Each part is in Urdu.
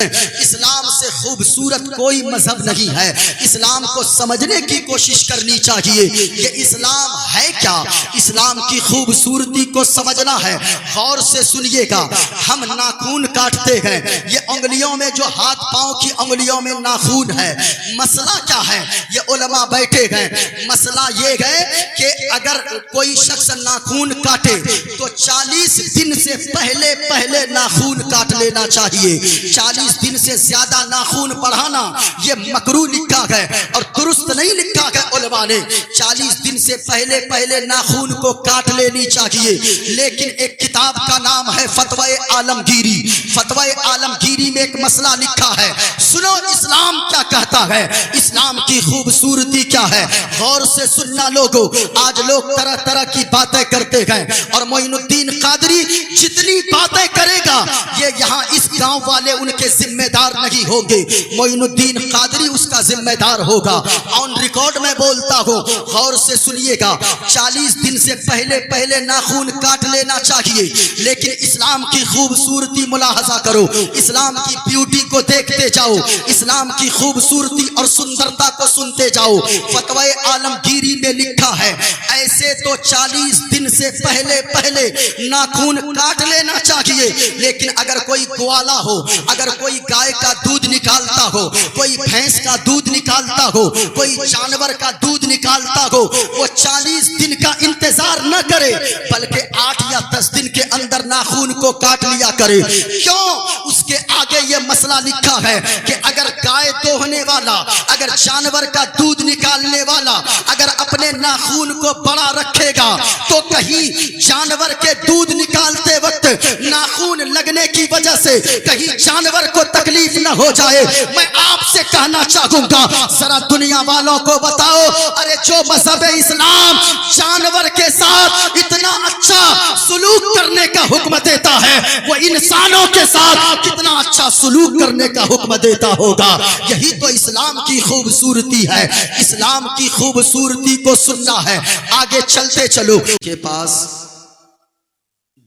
اسلام سے خوبصورت کوئی مذہب نہیں ہے۔ اسلام کو سمجھنے کی کوشش کرنی چاہیے کہ اسلام ہے کیا، اسلام کی خوبصورتی کو سمجھنا ہے۔ غور سے سنیے گا، ہم ناخون کاٹتے ہیں، یہ انگلیوں میں جو ہاتھ پاؤں کی انگلیوں میں ناخون ہے، مسئلہ کیا ہے؟ یہ علماء بیٹھے ہیں، مسئلہ یہ ہے کہ اگر کوئی شخص ناخون کاٹے تو 40 دن سے پہلے ناخون کاٹ لینا چاہیے۔ 40 دن سے زیادہ ناخون بڑھانا یہ مکروہ لکھا ہے اور درست نہیں لکھا ہے علماء نے۔ 40 دن سے پہلے ناخون کو کاٹ لینی چاہیے۔ لیکن ایک کتاب کا نام ہے فتوی عالمگیری، فتوی عالمگیری میں ایک مسئلہ لکھا ہے، سنو اسلام کیا کہتا ہے، اسلام کی خوبصورتی کیا ہے۔ غور سے سننا لوگوں، آج لوگ طرح طرح کی باتیں کرتے ہیں اور معین الدین قادری جتنی باتیں کرے گا یہ یہاں اس گاؤں والے ان کے ذمہ دار نہیں ہوں گے، معین الدین قادری اس کا ذمہ دار ہوگا۔ آن ریکارڈ میں بولتا ہوں، غور سے سنیے گا، 40 دن سے پہلے ناخون کاٹ لینا چاہیے۔ لیکن اسلام کی خوبصورتی ملاحظہ کرو، اسلام کی بیوٹی کو دیکھتے جاؤ، اسلام کی خوبصورتی اور سندرتا کو سنتے جاؤ۔ فتوی عالمگیری میں لکھا ہے ایسے تو 40 دن سے پہلے ناخون کاٹ لینا چاہیے، لیکن اگر کوئی گوالا ہو، اگر کوئی گائے کا دودھ نکالتا ہو، کوئی بھینس کا دودھ نکالتا ہو، کوئی جانور کا دودھ نکالتا ہو، وہ 40 دن کا انتظار نہ کرے بلکہ 8 یا 10 دن کے اندر ناخون کو کاٹ لیا کرے۔ کیوں؟ اس کے آگے یہ مسئلہ لکھا ہے کہ اگر گائے دوہنے والا، اگر جانور کا دودھ نکالنے والا اگر اپنے ناخون کو بڑا رکھے گا تو کہیں جانور کے دودھ نکالتے وقت ناخون لگنے کی وجہ سے کہیں جانور کو تکلیف نہ ہو جائے۔ میں آپ سے کہنا چاہوں گا، ذرا دنیا والوں کو بتاؤ، ارے جو مذہب اسلام جانور کے ساتھ اتنا اچھا سلوک کرنے کا حکم دیتا ہے، وہ انسانوں کے ساتھ کتنا اچھا سلوک کرنے کا حکم دیتا ہوگا۔ یہی تو اسلام کی خوبصورتی ہے، اسلام کی خوبصورتی کو سننا ہے۔ آگے چلتے چلو، کے پاس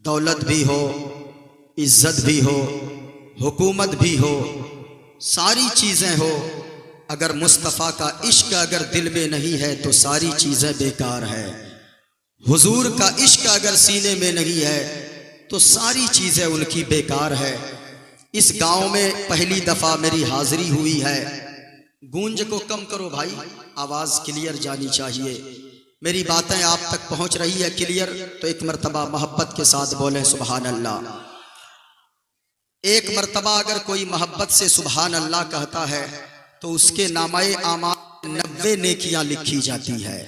دولت بھی ہو، عزت بھی ہو، حکومت بھی ہو، ساری چیزیں ہو، اگر مصطفیٰ کا عشق اگر دل میں نہیں ہے تو ساری چیزیں بیکار ہے۔ حضور کا عشق اگر سینے میں نہیں ہے تو ساری چیزیں ان کی بیکار ہے۔ اس گاؤں میں پہلی دفعہ میری حاضری ہوئی ہے، گونج کو کم کرو بھائی، آواز کلیئر جانی چاہیے، میری باتیں آپ تک پہنچ رہی ہے کلیئر تو ایک مرتبہ محبت کے ساتھ بولیں سبحان اللہ۔ ایک مرتبہ اگر کوئی محبت سے سبحان اللہ کہتا ہے تو اس کے نامہ اعمال 90 نیکیاں لکھی جاتی ہے۔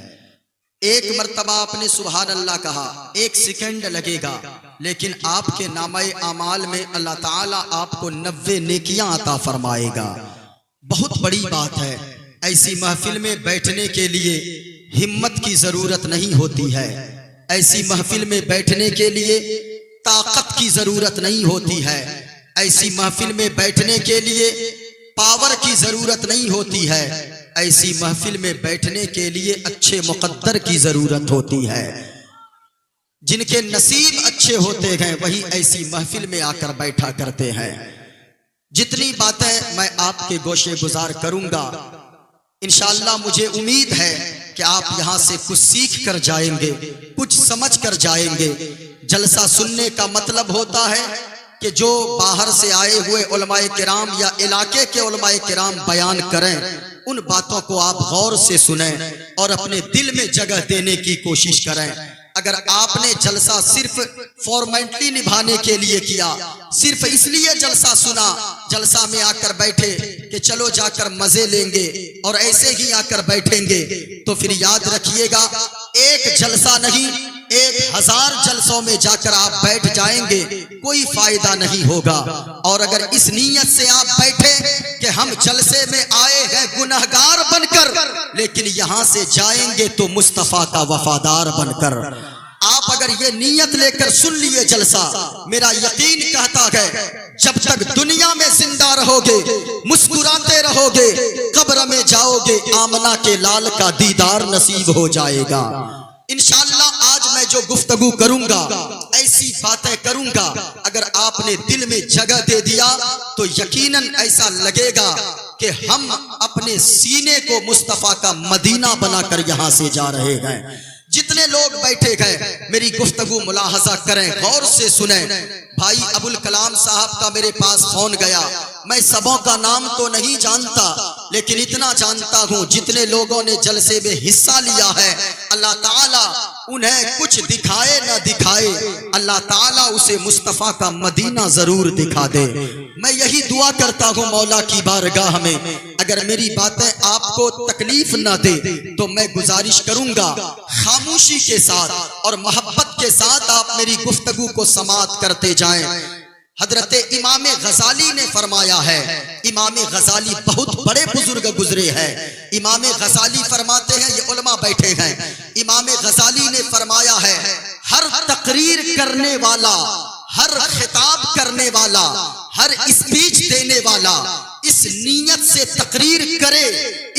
ایک مرتبہ آپ نے سبحان اللہ کہا، 1 سیکنڈ لگے گا، لیکن آپ کے نامہ اعمال میں اللہ تعالیٰ آپ کو 90 نیکیاں عطا فرمائے گا۔ بہت بڑی بات ہے۔ ایسی محفل میں بیٹھنے کے لیے ہمت کی ضرورت نہیں ہوتی ہے، ایسی محفل میں بیٹھنے کے لیے طاقت کی ضرورت نہیں ہوتی ہے، ایسی محفل میں بیٹھنے کے لیے پاور کی ضرورت نہیں ہوتی ہے، ایسی محفل میں بیٹھنے کے لیے اچھے مقدر کی ضرورت ہوتی ہے۔ جن کے نصیب اچھے ہوتے ہیں وہی ایسی محفل میں آ کر بیٹھا کرتے ہیں۔ جتنی باتیں میں آپ کے گوشے گزار کروں گا انشاءاللہ مجھے امید ہے کہ آپ یہاں سے کچھ سیکھ کر جائیں گے، کچھ سمجھ کر جائیں گے۔ جلسہ سننے کا مطلب ہوتا ہے کہ جو باہر سے آئے ہوئے علماء کرام یا علاقے کے علماء کرام بیان کریں ان باتوں کو آپ غور سے سنیں اور اپنے دل میں جگہ دینے کی کوشش کریں۔ اگر آپ نے جلسہ صرف فارمیلٹی نبھانے کے لیے کیا، صرف اس لیے جلسہ سنا، جلسہ میں آ کر بیٹھے کہ چلو جا کر مزے لیں گے اور ایسے ہی آ کر بیٹھیں گے تو پھر یاد رکھیے گا ایک جلسہ نہیں 1000 جلسوں میں جا کر آپ بیٹھ جائیں گے، کوئی فائدہ نہیں ہوگا۔ اور اگر اس نیت سے آپ بیٹھے کہ ہم جلسے میں آئے ہیں گنہگار بن کر لیکن یہاں سے جائیں گے تو مصطفیٰ کا وفادار بن کر، آپ اگر یہ نیت لے کر سن لیے جلسہ، میرا یقین کہتا ہے جب تک دنیا میں زندہ رہو گے مسکراتے رہو گے، قبر میں جاؤ گے آمنہ کے لال کا دیدار نصیب ہو جائے گا۔ انشاءاللہ آج میں جو گفتگو کروں گا، ایسی باتیں کروں گا، اگر آپ نے دل میں جگہ دے دیا تو یقیناً ایسا لگے گا کہ ہم اپنے سینے کو مصطفیٰ کا مدینہ بنا کر یہاں سے جا رہے ہیں۔ جتنے لوگ بیٹھے گئے میری گفتگو ملاحظہ کریں، غور سے سنیں۔ بھائی ابوالکلام صاحب کا میرے پاس فون گیا، میں سبوں کا نام تو نہیں جانتا، لیکن اتنا جانتا ہوں جتنے لوگوں نے جلسے میں حصہ لیا ہے، اللہ تعالیٰ انہیں کچھ دکھائے نہ دکھائے، اللہ تعالیٰ اسے مصطفیٰ کا مدینہ ضرور دکھا دے۔ میں یہی دعا کرتا ہوں مولا کی بارگاہ میں، اگر میری باتیں آپ کو تکلیف نہ دے تو میں گزارش کروں گا خاموشی کے ساتھ اور محبت کے ساتھ آپ میری گفتگو کو سماعت کرتے جائیں۔ حضرت امام غزالی نے فرمایا ہے، امام غزالی بہت بڑے بزرگ گزرے ہیں، امام غزالی فرماتے ہیں، یہ علماء بیٹھے ہیں، امام غزالی نے فرمایا ہے ہر تقریر کرنے والا، ہر خطاب کرنے والا، ہر اسپیچ دینے والا اس نیت سے تقریر کرے،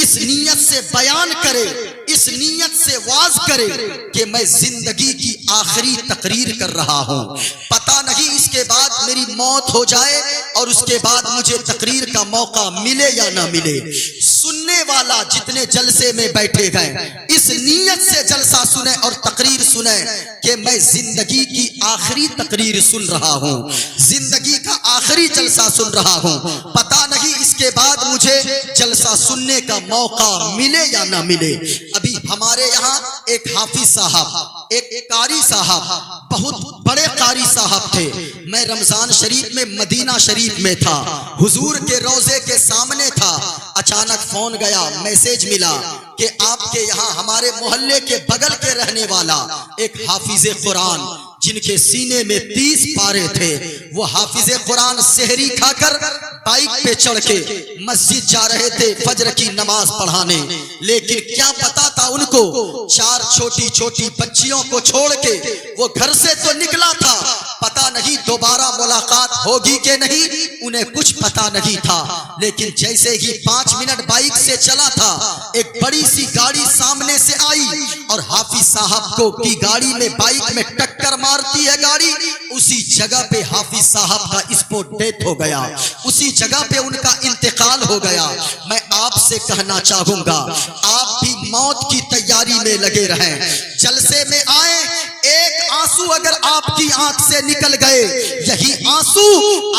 اس نیت سے بیان کرے، اس نیت سے واز کرے کہ میں زندگی کی آخری تقریر کر رہا ہوں، پتہ نہیں اس کے بعد میری موت ہو جائے اور اس کے بعد مجھے تقریر کا موقع ملے یا نہ ملے۔ سننے والا جتنے جلسے میں بیٹھے گئے اس نیت سے جلسہ سنیں اور تقریر سنیں کہ میں زندگی کی آخری تقریر سن رہا ہوں، زندگی کا آخری جلسہ سن رہا ہوں، پتہ نہیں اس کے بعد مجھے جلسہ سننے کا موقع ملے یا نہ ملے۔ ابھی ہمارے یہاں ایک حافظ صاحب، ایک قاری صاحب، بہت بڑے قاری صاحب تھے، میں رمضان شریف میں مدینہ شریف میں تھا، حضور کے روضے کے سامنے تھا، اچانک فون گیا، میسیج ملا کہ آپ کے یہاں ہمارے محلے کے بغل کے رہنے والا ایک حافظ قرآن جن کے سینے میں 30 پارے تھے، وہ حافظ قرآن سحری کھا کر بائک پہ چڑھ کے مسجد جا رہے تھے فجر کی نماز پڑھانے، لیکن کیا پتا تھا ان کو 4 چھوٹی چھوٹی بچیوں کو چھوڑ کے وہ گھر سے تو نکلا تھا، پتا نہیں دوبارہ ملاقات ہوگی کہ نہیں، انہیں کچھ پتا نہیں تھا، لیکن جیسے ہی 5 منٹ بائک سے چلا تھا ایک بڑی سی گاڑی سامنے سے آئی اور حافظ صاحب کو کی گاڑی میں بائک میں ٹکر مارتی ہے گاڑی، اسی جگہ پہ حافظ صاحب کا اسپوٹ ڈیتھ ہو گیا، اسی جگہ پہ ان کا انتقال ہو گیا۔ میں آپ سے کہنا چاہوں گا آپ بھی موت کی تیاری میں لگے رہیں، جلسے میں آئیں، ایک آنسو اگر آپ کی آنکھ سے نکل گئے یہی آنسو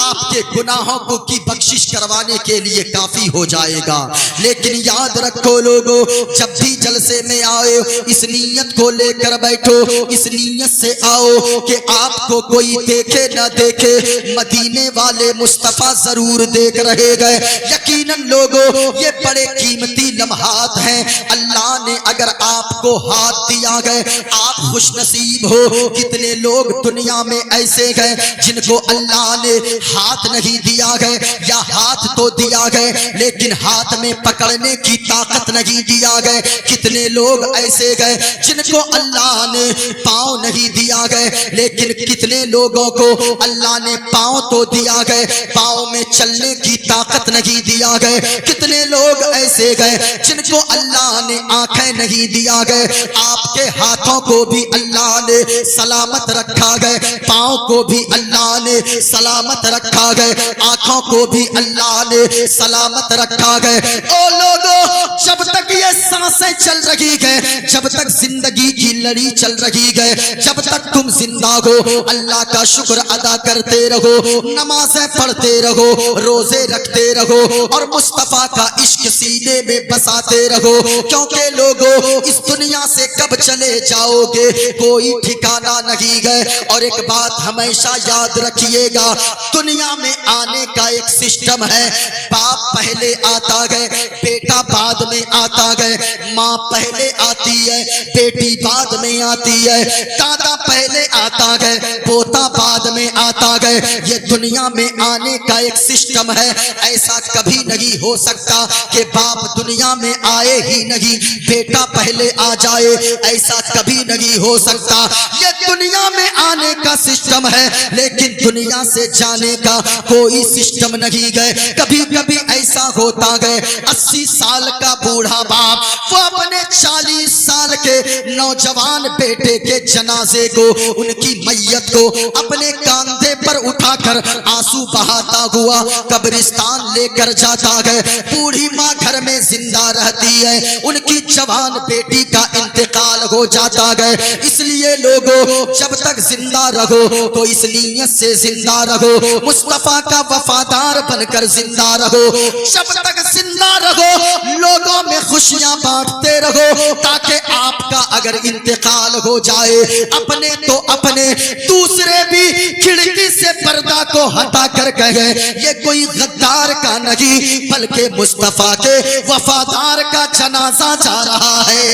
آپ کے گناہوں کو کی بخشش کروانے کے لیے کافی ہو جائے گا۔ لیکن یاد رکھو لوگو، جب بھی جلسے میں آئے اس نیت کو لے کر بیٹھو، اس نیت سے آؤ کہ آپ کو کوئی دیکھے نہ دیکھے مدینے والے مصطفیٰ ضرور دیکھ رہے گئے۔ یقیناً لوگو یہ بڑے قیمتی لمحات ہیں، اللہ نے اگر آپ کو ہاتھ دیا گئے آپ خوش نصیب ہو۔ کتنے لوگ دنیا میں ایسے گئے جن کو اللہ نے ہاتھ نہیں دیا گئے، یا ہاتھ تو دیا گئے لیکن ہاتھ میں پکڑنے کی طاقت نہیں دیا گئے۔ کتنے لوگ ایسے گئے جن کو اللہ نے پاؤں نہیں دیا گئے، لیکن کتنے لوگوں کو اللہ نے پاؤں تو دیا گئے، پاؤں میں چلنے کی طاقت نہیں دیا گئے۔ کتنے لوگ ایسے گئے جن کو اللہ نے آنکھیں نہیں دیا گئے، آپ کے ہاتھوں کو بھی اللہ نے سلامت رکھا گئے، پاؤں کو بھی اللہ نے سلامت رکھا گئے، آنکھوں کو بھی اللہ نے سلامت رکھا گئے۔ او لوگوں، جب تک یہ سانسیں چل رہی گئے، جب تک زندگی کی لڑی چل رہی گئے، جب تک تم زندہ ہو اللہ کا شکر ادا کرتے رہو، نمازیں پڑھتے رہو، روزے رکھتے رہو اور مصطفیٰ کا عشق سینے میں بساتے رہو، کیونکہ لوگوں اس دنیا سے کب چلے جاؤ گے کوئی ٹھکانہ نہیں گئے۔ اور ایک بات ہمیشہ یاد رکھیے گا، دنیا میں آنے کا ایک سسٹم ہے، باپ پہلے آتا گئے، بیٹا بعد میں آتا گئے، ماں پہلے آتی ہے، بیٹی بعد میں آتی ہے، دادا پہلے آتا گئے، پوتا بعد میں آتا گئے۔ یہ دنیا میں آنے کا ایک سسٹم ہے، ایسا کبھی نہیں ہو سکتا کہ باپ دنیا میں آئے ہی نہیں بیٹا پہلے آ جائے، ایسا کبھی نہیں ہو سکتا۔ یہ دنیا میں آنے کا سسٹم ہے لیکن دنیا سے جانے کا کوئی سسٹم نہیں گئے۔ کبھی کبھی ایسا ایسا ہوتا ہے 80 سال کا بوڑھا باپ وہ اپنے 40 سال کے نوجوان بیٹے کے جنازے کو, ان کی میت کو اپنے کاندھے پر اٹھا کر آنسو بہاتا ہوا قبرستان لے کر جاتا ہے. بوڑھی ماں گھر میں زندہ رہتی ہے, ان کی جوان بیٹی کا انتقال ہو جاتا ہے. اس لیے لوگوں جب تک زندہ رہو تو اس نیت سے زندہ رہو, مصطفیٰ کا وفادار بن کر زندہ رہو. جب تک زندہ رہو لوگوں میں خوشیاں بانٹتے رہو, تاکہ آپ کا اگر انتقال ہو جائے اپنے تو اپنے دوسرے بھی کھڑکی سے پردہ کو ہٹا کر کہے یہ کوئی غدار کا نہیں بلکہ مصطفیٰ کے وفادار کا جنازہ جا رہا ہے.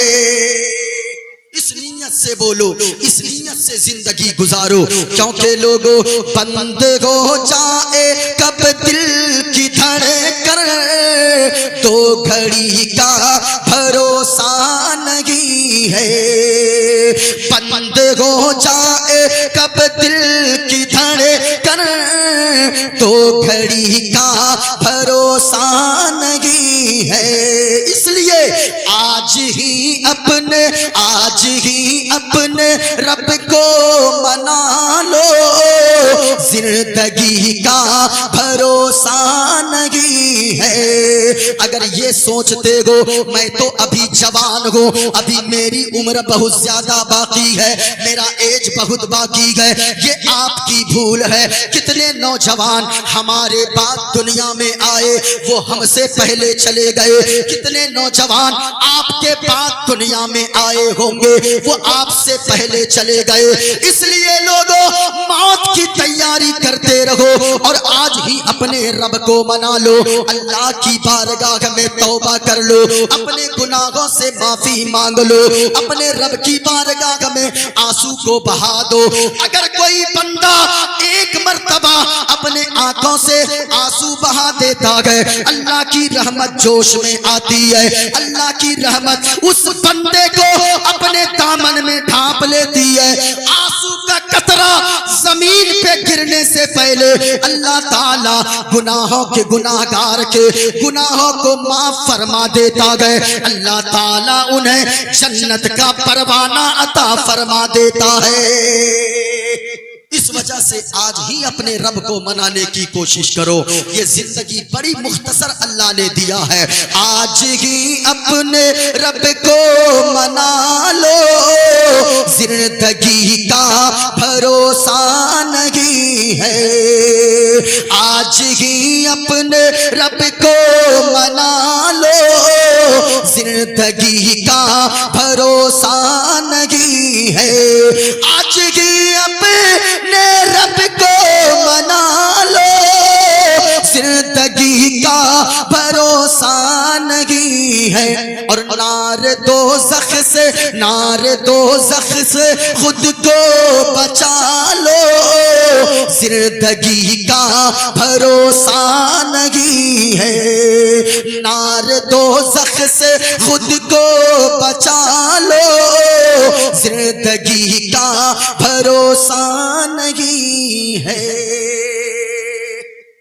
اس نیت سے بولو, اس نیت سے زندگی گزارو, کیونکہ لوگوں بند ہو جائے کب دل کی دھڑکن تو گھڑی کا بھروسہ نہیں ہے. بند ہو جائے کب دل کی دھڑکن تو گھڑی کا بھروسہ نہیں ہے. اس لیے آج ہی اپنے رب کو منا لو, زندگی کا بھروسہ نہیں ہے. اگر یہ سوچتے ہو میں تو ابھی جوان ہوں, ابھی میری عمر بہت زیادہ باقی ہے, میرا ایج بہت باقی ہے, یہ آپ کی بھول ہے. کتنے نوجوان ہمارے بعد دنیا میں آئے وہ ہم سے پہلے چلے گئے, کتنے نوجوان آپ کے بعد دنیا میں آئے ہوں گے وہ آپ سے پہلے چلے گئے. اس لیے لوگوں موت کی تیاری کرتے رہو اور آج ہی اپنے رب کو منا لو, اللہ کی بارگاہ میں توبہ کر لو, اپنے گناہوں سے معافی مانگ لو, اپنے رب کی بارگاہ میں آنسو کو بہا دو. اگر کوئی بندہ ایک مرتبہ اپنے آنکھوں سے آنسو بہا دیتا ہے اللہ کی رحمت جوش میں آتی ہے, اللہ کی رحمت اس بندے کو اپنے دامن میں ڈھانپ لیتی ہے. آنسو کا قطرہ زمین پہ گرنے سے پہلے اللہ تعالی گناہوں کے گناہگار کے گناہوں کو معاف فرما دیتا ہے, اللہ تعالی انہیں جنت کا پروانہ عطا فرما دیتا ہے. اس وجہ سے آج ہی اپنے رب کو منانے کی کوشش کرو, یہ زندگی بڑی مختصر اللہ نے دیا ہے. آج ہی اپنے رب کو منا لو, زندگی کا بھروسہ نہیں ہے. آج ہی اپنے رب کو منا لو, زندگی کا بھروسہ نہیں ہے. آج ہی اپنے رب کو منا لو, زندگی کا بھروسہ نہیں ہے. اور نار دوزخ سے خود کو بچا لو, زندگی کا بھروسہ نہیں ہے. نار دوزخ سے خود کو بچا لو, زندگی کا بھروسہ نہیں ہے.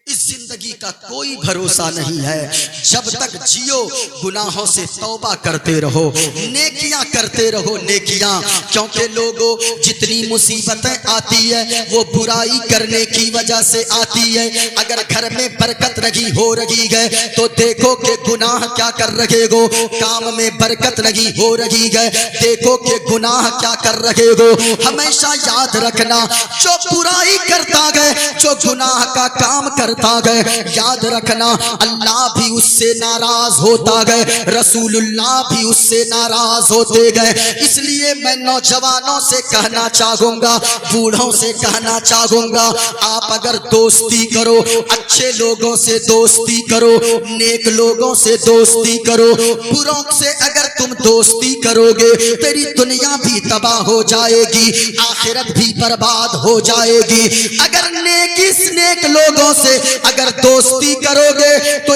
اس زندگی کا کوئی بھروسہ نہیں ہے. جب تک جیو گناہوں سے توبہ کرتے رہو, نیکیاں کرتے رہو, نیکیاں, کیونکہ لوگوں جتنی مصیبتیں آتی ہے وہ برائی کرنے کی وجہ سے آتی ہے. اگر گھر میں برکت نہیں ہو رہی ہے تو دیکھو کہ گناہ کیا کر رہے ہو, کام میں برکت نہیں ہو رہی ہے دیکھو کہ گناہ کیا کر رہے ہو. ہمیشہ یاد رکھنا جو برائی کرتا ہے, جو گناہ کا کام کرتا ہے, یاد رکھنا اللہ بھی اس سے ناراض ہوتا ہے, رسول اللہ بھی اس سے ناراض ہوتے گئے. اس لیے میں نوجوانوں سے کہنا چاہوں گا, بوڑھوں سے کہنا چاہوں گا, آپ اگر دوستی کرو اچھے لوگوں سے دوستی کرو, نیک لوگوں سے دوستی کرو. بروں سے اگر تم دوستی کرو گے تیری دنیا بھی تباہ ہو جائے گی, آخرت بھی برباد ہو جائے گی. اگر نیک لوگوں سے اگر دوستی کرو گے تو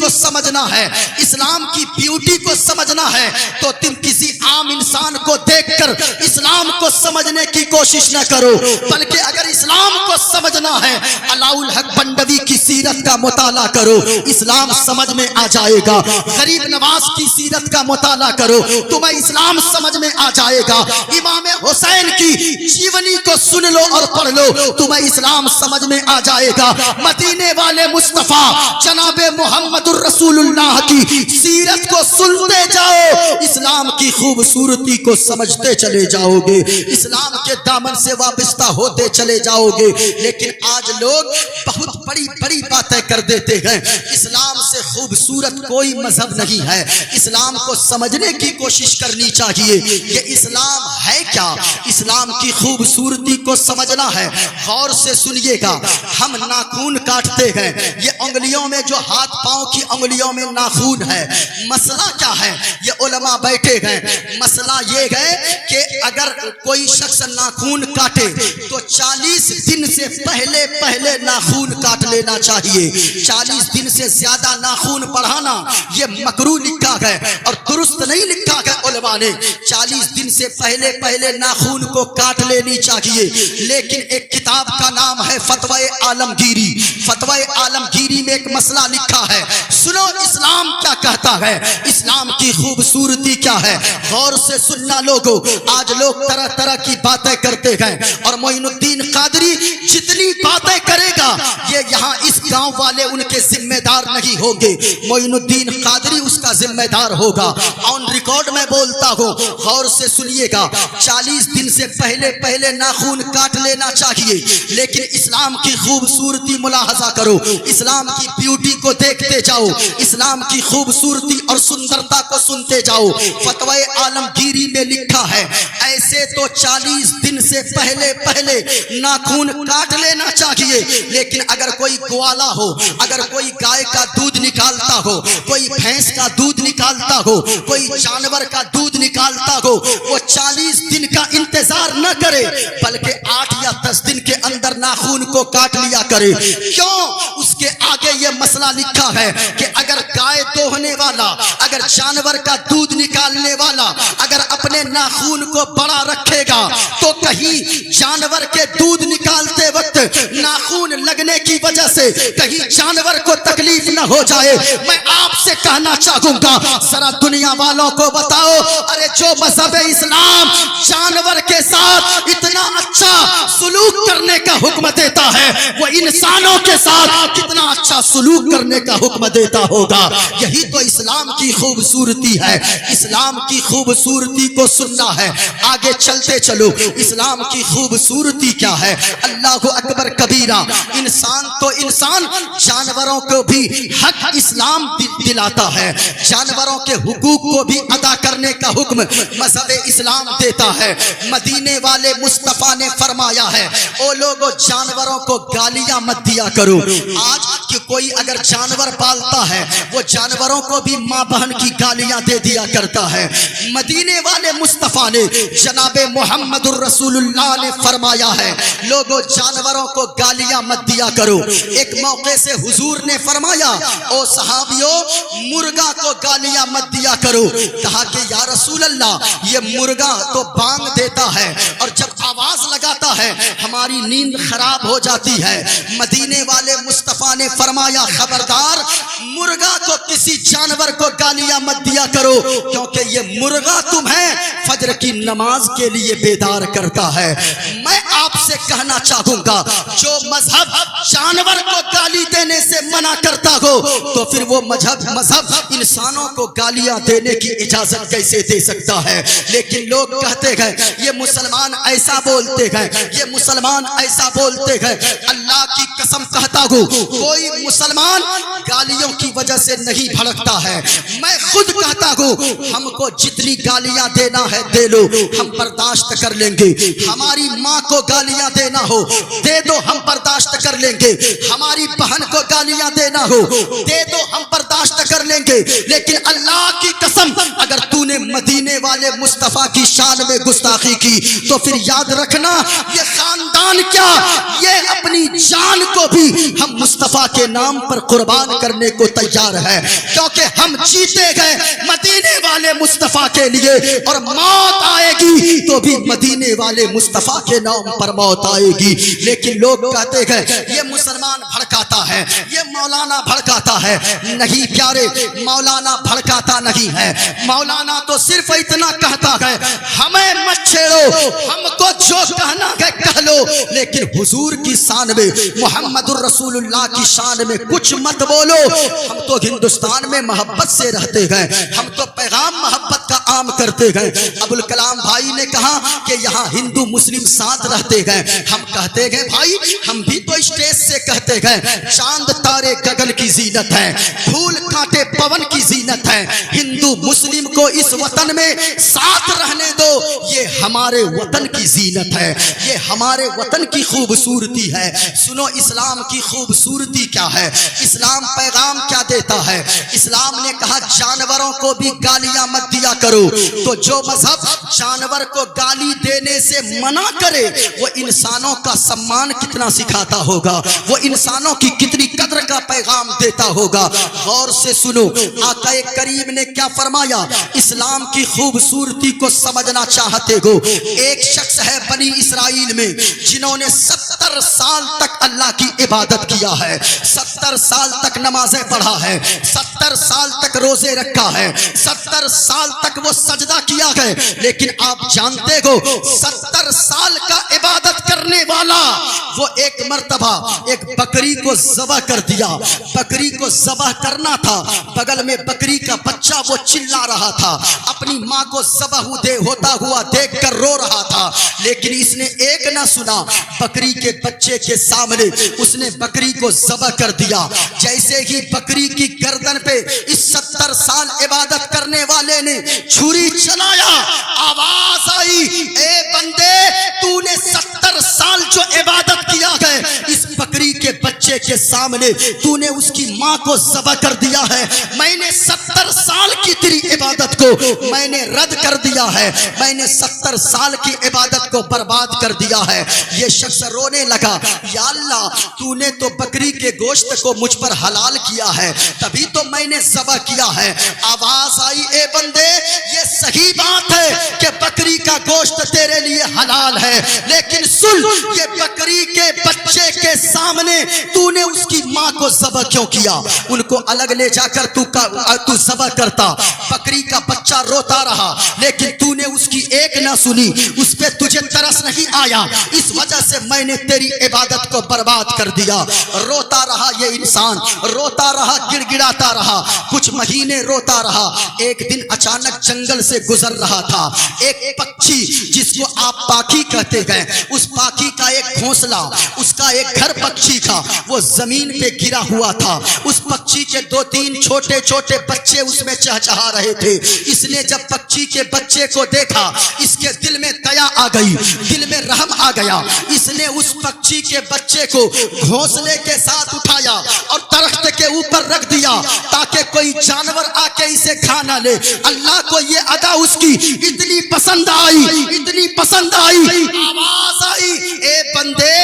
کو سمجھنا ہے، اسلام کی بیوٹی کو سمجھنا ہے، تو تم کسی عام انسان کو دیکھ کر اسلام کو سمجھنے کی کوشش نہ کرو، بلکہ اگر اسلام کو سمجھنا ہے علاء الحق بنڈوی کی سیرت کا مطالعہ کرو، اسلام سمجھ میں آ جائے گا۔ غریب نواز کی سیرت کا مطالعہ کرو، تمہیں اسلام سمجھ میں آ جائے گا۔ امام حسین کی جیونی کو سن لو اور پڑھ لو، تمہیں اسلام سمجھ میں آ جائے گا۔ مدینے والے مصطفیٰ جناب محمد الرسول اللہ کی سیرت کو سنتے جاؤ، اسلام کی خوبصورتی کو سمجھتے چلے جاؤ گے، اسلام کے دامن سے وابستہ ہوتے چلے جاؤ گے۔ لیکن آج لوگ بہت بڑی بڑی باتیں کر دیتے ہیں۔ اسلام سے خوبصورت کوئی مذہب نہیں ہے، اسلام کو سمجھنے کی کوشش کرنی چاہیے کہ اسلام ہے کیا، اسلام کی خوبصورتی کو سمجھنا ہے۔ غور سے سنیے گا، ہم ناخون کاٹتے ہیں، یہ انگلیوں میں جو ہاتھ پاؤں کی انگلیوں میں ناخون ہے، مسئلہ کیا ہے؟ یہ علماء بیٹھے ہیں، مسئلہ یہ ہے کہ اگر کوئی شخص ناخون کاٹے تو 40 دن سے پہلے ناخون کاٹ لینا چاہیے۔ 40 دن سے زیادہ ناخون بڑھانا یہ مکروہ لکھا ہے اور درست نہیں لکھا ہے علماء نے۔ 40 دن سے پہلے ناخون کو کاٹ لینی چاہیے۔ لیکن ایک کتاب کا نام ہے فتوی عالمگیری، فتوی عالمگیری میں ایک مسئلہ لکھا ہے، سنو اسلام کیا کہتا ہے، اسلام کی خوبصورتی کیا ہے۔ غور سے سننا لوگو، آج لوگ طرح طرح کی باتیں کرتے ہیں اور معین الدین قادری جتنی باتیں کرے گا یہ یہاں اس گاؤں والے ان کے ذمہ دار نہیں ہوں گے، معین الدین قادری اس کا ذمہ دار ہوگا۔ آن ریکارڈ میں بولتا ہوں، غور سے سنیے گا، 40 دن سے پہلے ناخون کاٹ لینا چاہیے۔ لیکن اسلام کی خوبصورتی ملاحظہ کرو، اسلام کی بیوٹی کو دیکھتے جاؤ، اسلام کی خوبصورتی اور سندرتا کو سنتے جاؤ۔ فتوی عالمگیری میں لکھا ہے ایسے تو 40 دن سے پہلے ناخون کاٹ لینا چاہیے، لیکن اگر کوئی گوالا ہو، اگر کوئی گائے کا دودھ نکالتا ہو، کوئی بھینس کا دودھ نکالتا ہو، کوئی جانور کا دودھ نکالتا ہو، وہ 40 دن کا انتظار نہ کرے بلکہ 8 یا 10 دن کے اندر ناخون کو کاٹ لیا کرے۔ کیوں؟ اس کے آگے یہ مسئلہ لکھا ہے کہ اگر گائے دوہنے والا، اگر جانور کا دودھ نکالنے والا اگر اپنے ناخون کو بڑا رکھے گا تو کہیں جانور کے دودھ نکالتے وقت ناخون لگنے کی وجہ سے کہیں جانور کو تکلیف نہ ہو جائے۔ میں آپ سے کہنا چاہوں گا، ذرا دنیا والوں کو بتاؤ، ارے جو مذہب اسلام جانور کے ساتھ اتنا اچھا سلوک کرنے کا حکم دیتا ہے، وہ انسانوں کے ساتھ کتنا اچھا سلوک کرنے کا حکم دیتا ہوگا۔ یہی تو اسلام کی خوبصورتی ہے، اسلام کی خوبصورتی کو سننا ہے۔ آگے چلتے چلو، اسلام کی خوبصورتی کیا ہے؟ اللہ اکبر کبیرہ، انسان تو انسان، جانوروں کو بھی حق اسلام دلاتا ہے، جانوروں کے حقوق کو بھی ادا کرنے کا حکم مذہب اسلام دیتا ہے۔ مدینے والے مصطفیٰ نے فرمایا ہے، او لوگو جانوروں کو گالیاں مت دیا کرو۔ آج کہ کوئی اگر جانور پالتا ہے وہ جانوروں کو بھی ماں بہن کی گالیاں دے دیا کرتا ہے۔ مدینے والے مصطفیٰ نے جناب محمد الرسول اللہ نے فرمایا ہے، لوگو جانوروں کو گالیاں مت دیا کرو۔ ایک موقع سے حضور نے فرمایا، او صحابیوں مرغا کو گالیاں مت دیا کرو۔ کہا کہ یا رسول اللہ یہ مرغا تو بانگ دیتا ہے اور جب آواز لگاتا ہے ہماری نیند خراب ہو جاتی ہے۔ مدینے والے مصطفیٰ نے فرمایا خبردار مرغا کو کسی جانور کو گالیاں مت دیا کرو، کیونکہ یہ مرغا تمہیں فجر کی نماز کے لیے بیدار کرتا ہے۔ میں آپ سے کہنا چاہوں گا، جو مذہب جانور کو گالی دینے سے منع کرتا ہو تو پھر وہ مذہب انسانوں کو گالیاں دینے کی اجازت کیسے دے سکتا ہے؟ لیکن لوگ کہتے ہیں یہ مسلمان ایسا بولتے ہیں، یہ مسلمان ایسا بولتے ہیں۔ اللہ کی قسم کہتا ہوں کوئی مسلمان گالیوں کی وجہ سے نہیں بھڑکتا ہے۔ میں خود کہتا ہوں ہم کو جتنی گالیاں دینا ہے دے لو، ہم برداشت کر لیں گے۔ ہماری ماں کو گالیاں دینا ہو دے دو، ہم برداشت کر لیں گے۔ ہماری بہن کو گالیاں دینا ہو دے دو، ہم برداشت کر لیں گے۔ لیکن اللہ کی قسم اگر تو نے مدینے والے مصطفیٰ کی شان میں گستاخی کی تو پھر یاد رکھنا یہ خاندان کیا، یہ اپنی جان کو بھی ہم مصطفیٰ کے نام پر قربان کرنے کو تیار ہے، کیونکہ ہم جیتے گئے مدینے والے مصطفیٰ کے لیے، اور موت آئے گی تو بھی مدینے والے مصطفیٰ کے نام پر موت آئے گی۔ لیکن لوگ کہتے گئے یہ مسلمان بھڑکاتا ہے، یہ مولانا بھڑکاتا ہے۔ نہیں پیارے، مولانا بھڑکاتا نہیں ہے، مولانا تو صرف اتنا کہتا ہے ہمیں مت چھیڑو، ہم کو جو کہنا ہے کہہ لو، لیکن حضور کی شان میں، محمد الرسول اللہ کی شان میں کچھ مت بولو۔ ہم تو ہندوستان میں محبت سے رہتے گئے، ہم تو پیغام محبت کا عام کرتے گئے۔ ابوالکلام بھائی نے کہا کہ یہاں ہندو مسلم ساتھ رہتے گئے، ہم کہتے گئے بھائی ہم بھی تو اسٹیج سے کہتے گئے چاند تارے گگن کی زینت ہے، پھول کانٹے پون کی زینت ہے، ہندو مسلم کو اس وطن میں ساتھ رہنے دو، یہ ہمارے وطن کی زینت ہے، یہ ہمارے وطن کی خوبصورتی ہے۔ سنو اسلام کی خوبصورتی کیا ہے، اسلام پیغام کیا دیتا ہے۔ اسلام نے کہا جانوروں کو بھی گالیاں مت دیا کرو، تو جو مذہب جانور کو گالی دینے سے منع کرے وہ انسانوں کا سمان کتنا سکھاتا ہوگا، وہ انسانوں کی کتنی قدر کا پیغام دیتا ہوگا۔ غور سے سنو آقا کریم نے کیا فرمایا۔ اسلام کی خوبصورتی کو سمجھنا چاہتے ہو، ایک شخص ہے بنی اسرائیل میں جنہوں نے 70 سال تک اللہ کی عبادت کیا ہے، 70 سال تک نمازیں پڑھا ہے، 70 سال تک روزے رکھا ہے، 70 سال تک وہ سجدہ کیا ہے، لیکن آپ جانتے ہو 70 سال کا عبادت کرنے والا وہ ایک مرتبہ ایک بکری کو ذبح کر دیا۔ بکری کو ذبح کرنا تھا، بغل میں بکری کا بچہ وہ چلا رہا تھا، اپنی ماں کو ذبح ہوتا ہوا دیکھ کر رو رہا تھا، لیکن اس نے ایک نہ سنا، بکری کے بچے کے سامنے اس نے بکری کو ذبح کر دیا۔ جیسے ہی بکری کی گردن پہ اس 70 سال عبادت کرنے والے نے چھری چلایا، آواز آئی اے بندے تو نے 70 سال جو عبادت کیا ہے اس بکری کے بچے کے سامنے تو نے اس کی ماں کو ذبح کر دیا ہے، میں نے 70 سال کی تیری عبادت کو میں نے رد کر دیا ہے، میں نے 70 سال کی عبادت کو برباد کر دیا ہے۔ یہ شخص رونے لگا، یا اللہ تو نے تو بکری کے گوشت کو مجھ پر حلال کیا ہے، تبھی تو میں نے ذبح کیا ہے۔ آواز آئی اے بندے یہ صحیح بات ہے کہ بکری کا گوشت تیرے لیے حلال ہے، لیکن سن یہ بکری کے بچے کے سامنے تو نے اس کی ماں کو ذبح کیوں کیا؟ ان کو الگ لے جا کر تو ذبح کرتا، بکری کا بچہ روتا رہا، لیکن تو نے اس کی ایک نہ سنی، اس پہ تجھے ترس نہیں آیا، اس وجہ سے میں نے تیری عبادت کو برباد کر دیا۔ روتا رہا یہ انسان، روتا رہا، گڑ گڑاتا رہا، کچھ مہینے روتا رہا۔ ایک دن اچانک جنگل سے گزر رہا تھا، ایک پکچھی جس کو آپ پاکی کہتے گئے، اس پاکی کا ایک گھونسلہ، اس کا ایک گھر پکچھی کا وہ زمین پہ گرا ہوا تھا۔ اس پکچھی کے 2-3 چھوٹے چھوٹے بچے اس میں چہچہا رہے تھے۔ اس نے جب پکچھی کے بچے کو دیکھا اس کے دل میں دیا آ گئی، دل میں رحم آ گیا، اس نے اس پکچھی کے بچے کو گھونسلے کے ساتھ اٹھایا اور درخت کے اوپر رکھ دیا تاکہ کوئی جانور آ کے اسے کھا نہ لے۔ اللہ کو یہ ادا اس کی اتنی پسند آئی، اتنی پسند آئی، آواز آئی اے بندے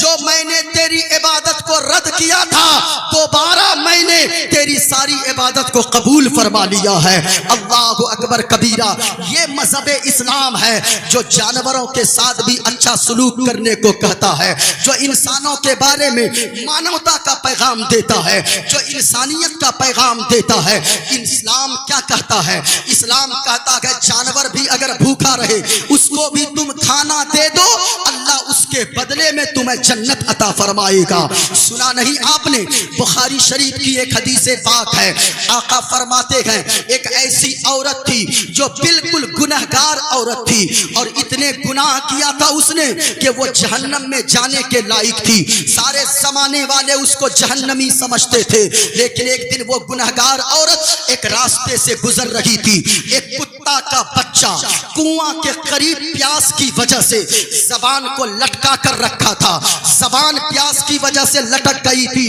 جو میں نے تیری عبادت کو رد کیا تھا دوبارہ میں نے تیری ساری عبادت کو قبول فرما لیا ہے۔ اللہ اکبر کبیرہ، یہ مذہب اسلام ہے جو جانوروں کے ساتھ بھی اچھا سلوک کرنے کو کہتا ہے، جو انسانوں کے بارے میں مانوتا کا پیغام دیتا ہے، جو انسانیت کا پیغام دیتا ہے۔ اسلام کیا کہتا ہے؟ اسلام کہتا ہے جانور بھی اگر بھوکا رہے اس کو بھی تم کھانا دے دو، اللہ اس کے بدلے میں تمہیں جنت عطا فرمائے گا۔ سنا نہیں آپ نے؟ بخاری شریف کی ایک حدیث پاک ہے، آقا فرماتے ہیں ایک ایسی عورت تھی جو بالکل گنہگار عورت تھی اور اتنے گناہ کیا تھا اس نے کہ وہ جہنم میں جانے کے لائق تھی، سارے زمانے والے اس کو جہنمی سمجھتے تھے، لیکن ایک دن وہ گنہگار عورت ایک راستے سے گزر رہی تھی، ایک کتا کا بچہ کنواں کے قریب پیاس کی وجہ سے زبان کو لٹکا کر رکھا تھا، زبان پیاس کی وجہ سے لٹک گئی تھی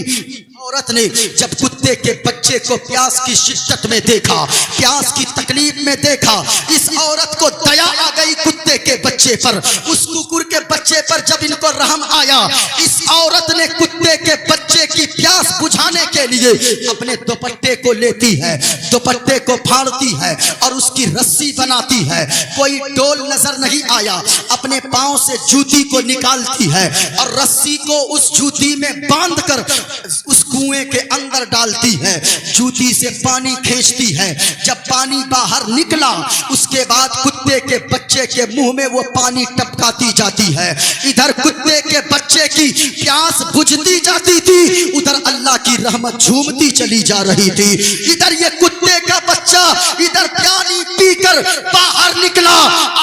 اور عورت نے جب کتے کے بچے کو پیاس کی شدت میں دیکھا، پیاس کی تکلیف میں دیکھا، اس عورت کو دیا آ گئی کتے کے بچے پر، اس ککر کے بچے پر جب ان کو رحم آیا، اس عورت نے کتے کے بچے کی پیاس بجھانے کے لیے اپنے دوپٹے کو لیتی ہے، دوپٹے کو پھاڑتی ہے اور اس کی رسی بناتی ہے، کوئی ڈول نظر نہیں آیا، اپنے پاؤں سے جوتی کو نکالتی ہے اور رسی کو اس جوتی میں باندھ کر اس کنویں کے اندر ڈالتی ہے، جوتی سے پانی کھینچتی ہے، جب پانی باہر نکلا اس کے بعد کتے کے بچے کے منہ میں وہ پانی ٹپکاتی جاتی ہے، ادھر کتے کے بچے کی پیاس بجھتی جاتی تھی، ادھر اللہ کی رحمت جھومتی چلی جا رہی تھی، ادھر یہ کتے کا بچہ ادھر پانی پی کر باہر نکلا،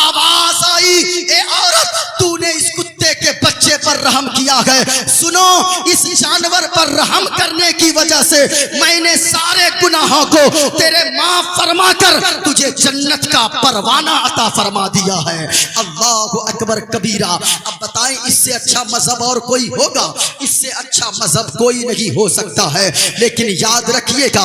آواز آئی اے عورت تو نے اس کتے کے بچے پر رحم کیا ہے، سنو اس جانور پر رحم کرنے کی وجہ سے میں نے سارے گناہوں کو تیرے معاف فرما کر تجھے جنت کا پروانہ عطا فرما دیا ہے۔ اللہ اکبر کبیرہ۔ اب بتائیں اس سے اچھا مذہب اور کوئی ہوگا؟ اس سے اچھا مذہب کوئی نہیں ہو سکتا ہے، لیکن یاد رکھیے گا